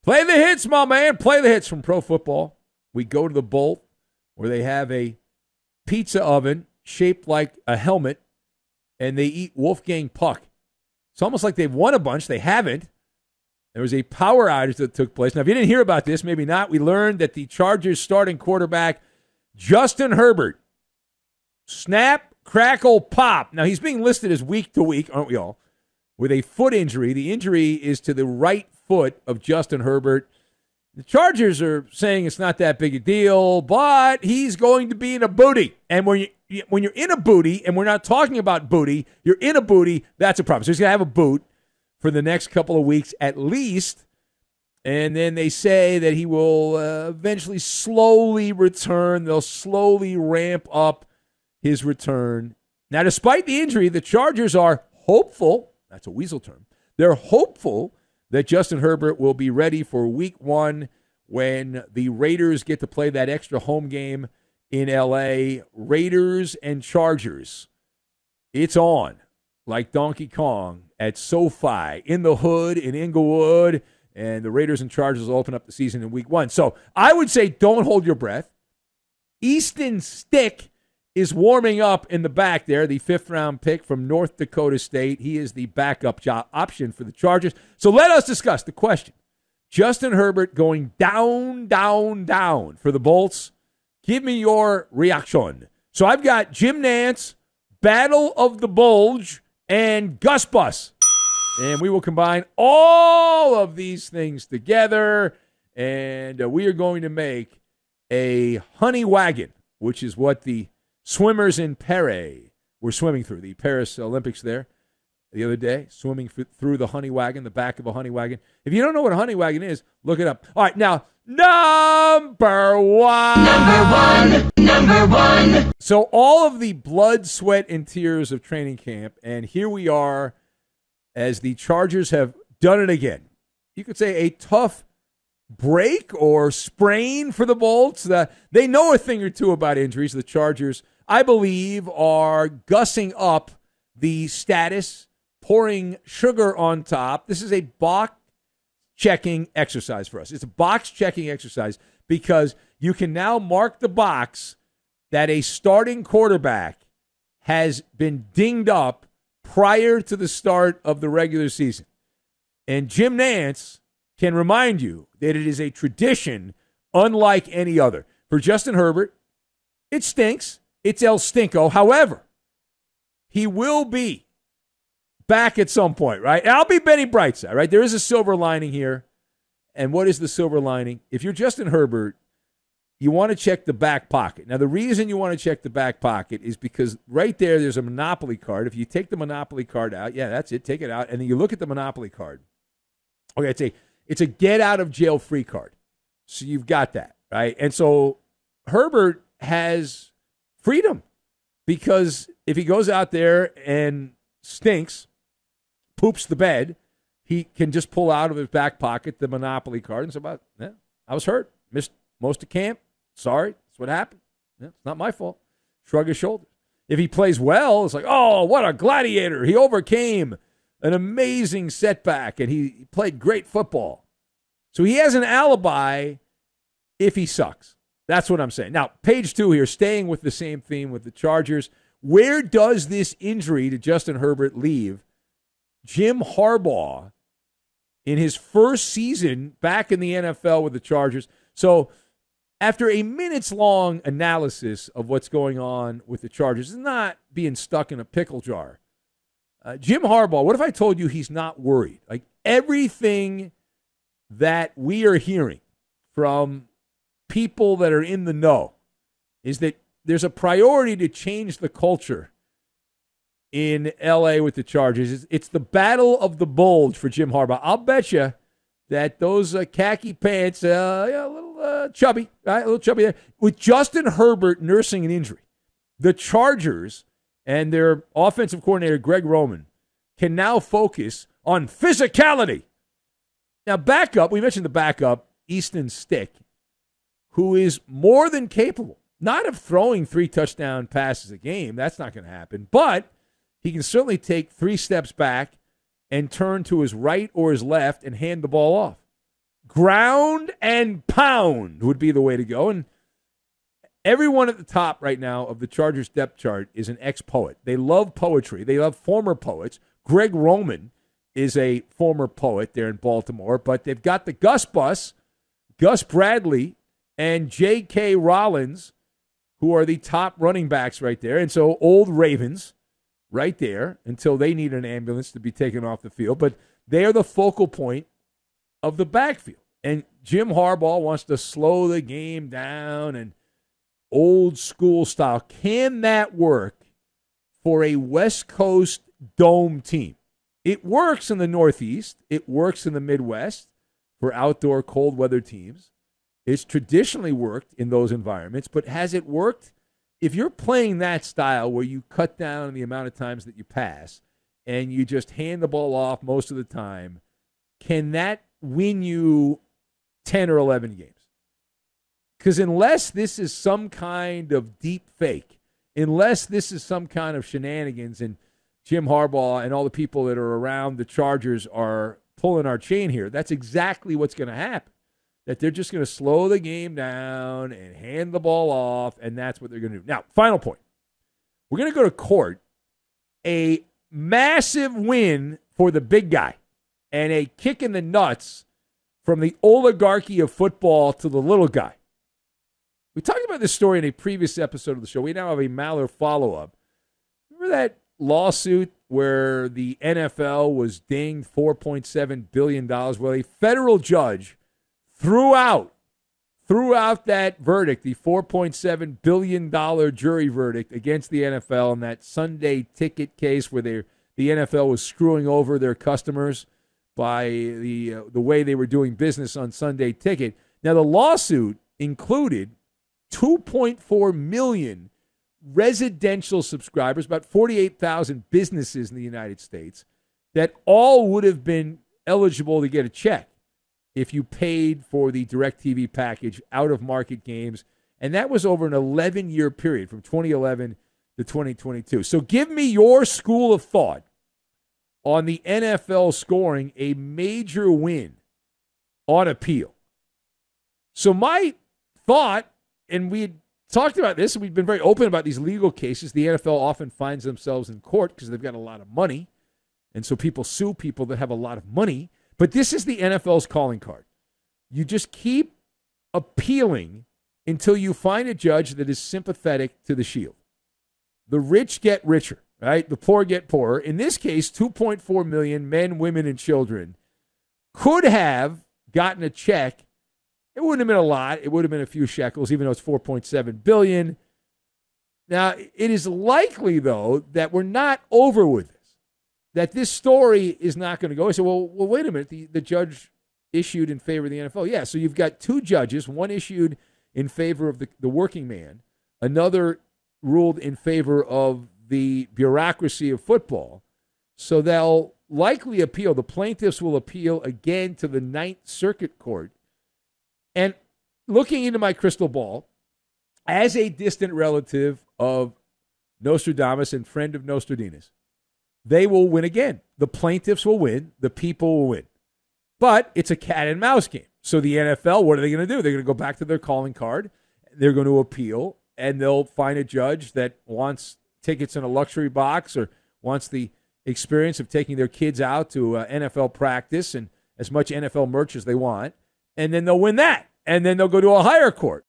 Play the hits, my man. Play the hits from Pro Football. We go to the Bolt where they have a pizza oven shaped like a helmet, and they eat Wolfgang Puck. It's almost like they've won a bunch. They haven't. There was a power outage that took place. Now, if you didn't hear about this, maybe not, we learned that the Chargers starting quarterback, Justin Herbert, snap, crackle, pop. Now, he's being listed as week to week, aren't we all, with a foot injury. The injury is to the right foot of Justin Herbert. The Chargers are saying it's not that big a deal, but he's going to be in a booty. And when you're in a booty, and we're not talking about booty, you're in a booty, that's a problem. So he's going to have a boot for the next couple of weeks at least. And then they say that he will eventually slowly return. They'll slowly ramp up his return. Now, despite the injury, the Chargers are hopeful. That's a weasel term. They're hopeful that Justin Herbert will be ready for week 1 when the Raiders get to play that extra home game in L.A. Raiders and Chargers. It's on like Donkey Kong at SoFi in the hood in Inglewood, and the Raiders and Chargers will open up the season in week 1. So I would say don't hold your breath. Easton Stick is warming up in the back there, the 5th-round pick from North Dakota State. He is the backup option for the Chargers. So let us discuss the question. Justin Herbert going down, down, down for the Bolts. Give me your reaction. So I've got Jim Nantz, Battle of the Bulge, and Gus Bus. And we will combine all of these things together, and we are going to make a honey wagon, which is what the swimmers in Paris were swimming through, the Paris Olympics there the other day, swimming through the honey wagon, the back of a honey wagon. If you don't know what a honey wagon is, look it up. All right, now, number one. So all of the blood, sweat, and tears of training camp, and here we are as the Chargers have done it again. You could say a tough break or sprain for the Bolts. They know a thing or two about injuries. The Chargers, I believe, are gussing up the status, pouring sugar on top. This is a box-checking exercise for us. It's a box-checking exercise because you can now mark the box that a starting quarterback has been dinged up prior to the start of the regular season. And Jim Nantz can remind you that it is a tradition unlike any other. For Justin Herbert, it stinks. It's El Stinko. However, he will be back at some point, right? And I'll be Benny Brightside, right? There is a silver lining here. And what is the silver lining? If you're Justin Herbert, you want to check the back pocket. Now, the reason you want to check the back pocket is because right there's a Monopoly card. If you take the Monopoly card out, yeah, that's it. Take it out. And then you look at the Monopoly card. Okay, it's a get-out-of-jail-free card. So you've got that, right? And so Herbert has freedom because if he goes out there and stinks, poops the bed, he can just pull out of his back pocket the Monopoly card and say, I was hurt. Missed most of camp. Sorry. That's what happened. Yeah, it's not my fault. Shrug his shoulders. If he plays well, it's like, oh, what a gladiator. He overcame an amazing setback, and he played great football. So he has an alibi if he sucks. That's what I'm saying. Now, page 2 here, staying with the same theme with the Chargers. Where does this injury to Justin Herbert leave Jim Harbaugh in his first season back in the NFL with the Chargers? So after a minutes-long analysis of what's going on with the Chargers, it's not being stuck in a pickle jar. Jim Harbaugh, what if I told you he's not worried? Like everything that we are hearing from people that are in the know is that there's a priority to change the culture in L.A. with the Chargers. It's the battle of the bulge for Jim Harbaugh. I'll bet you that those khaki pants, a little chubby, right? A little chubby there. With Justin Herbert nursing an injury, the Chargers and their offensive coordinator, Greg Roman, can now focus on physicality. Now, backup, we mentioned the backup, Easton Stick, who is more than capable, not of throwing 3 touchdown passes a game. That's not going to happen. But he can certainly take 3 steps back and turn to his right or his left and hand the ball off. Ground and pound would be the way to go. And everyone at the top right now of the Chargers depth chart is an ex-poet. They love poetry. They love former poets. Greg Roman is a former poet there in Baltimore, but they've got the Gus Bus, Gus Bradley, and J.K. Rollins, who are the top running backs right there. And so old Ravens right there until they need an ambulance to be taken off the field. But they are the focal point of the backfield. And Jim Harbaugh wants to slow the game down and old school style. Can that work for a West Coast dome team? It works in the Northeast. It works in the Midwest for outdoor cold weather teams. It's traditionally worked in those environments, but has it worked? If you're playing that style where you cut down the amount of times that you pass and you just hand the ball off most of the time, can that win you 10 or 11 games? Because unless this is some kind of deep fake, unless this is some kind of shenanigans and Jim Harbaugh and all the people that are around the Chargers are pulling our chain here, that's exactly what's going to happen. That they're just going to slow the game down and hand the ball off, and that's what they're going to do. Now, final point. We're going to go to court. A massive win for the big guy and a kick in the nuts from the oligarchy of football to the little guy. We talked about this story in a previous episode of the show. We now have a Maller follow-up. Remember that lawsuit where the NFL was dinged $4.7 billion? Well, a federal judge threw out that verdict, the $4.7 billion jury verdict against the NFL in that Sunday ticket case where the NFL was screwing over their customers by the way they were doing business on Sunday ticket. Now, the lawsuit included 2.4 million residential subscribers, about 48,000 businesses in the United States, that all would have been eligible to get a check if you paid for the DirecTV package out-of-market games. And that was over an 11-year period from 2011 to 2022. So give me your school of thought on the NFL scoring a major win on appeal. So my thought, and we had talked about this, and we've been very open about these legal cases. The NFL often finds themselves in court because they've got a lot of money. And so people sue people that have a lot of money. But this is the NFL's calling card. You just keep appealing until you find a judge that is sympathetic to the shield. The rich get richer, right? The poor get poorer. In this case, 2.4 million men, women, and children could have gotten a check. It wouldn't have been a lot. It would have been a few shekels, even though it's $4.7 billion. Now, it is likely, though, that we're not over with this, that this story is not going to go. I said, well, wait a minute. The judge issued in favor of the NFL. Yeah, so you've got two judges. One issued in favor of the working man. Another ruled in favor of the bureaucracy of football. So they'll likely appeal. The plaintiffs will appeal again to the Ninth Circuit Court. And looking into my crystal ball, as a distant relative of Nostradamus and friend of Nostradamus, they will win again. The plaintiffs will win. The people will win. But it's a cat and mouse game. So the NFL, what are they going to do? They're going to go back to their calling card. They're going to appeal, and they'll find a judge that wants tickets in a luxury box or wants the experience of taking their kids out to NFL practice and as much NFL merch as they want. And then they'll win that. And then they'll go to a higher court.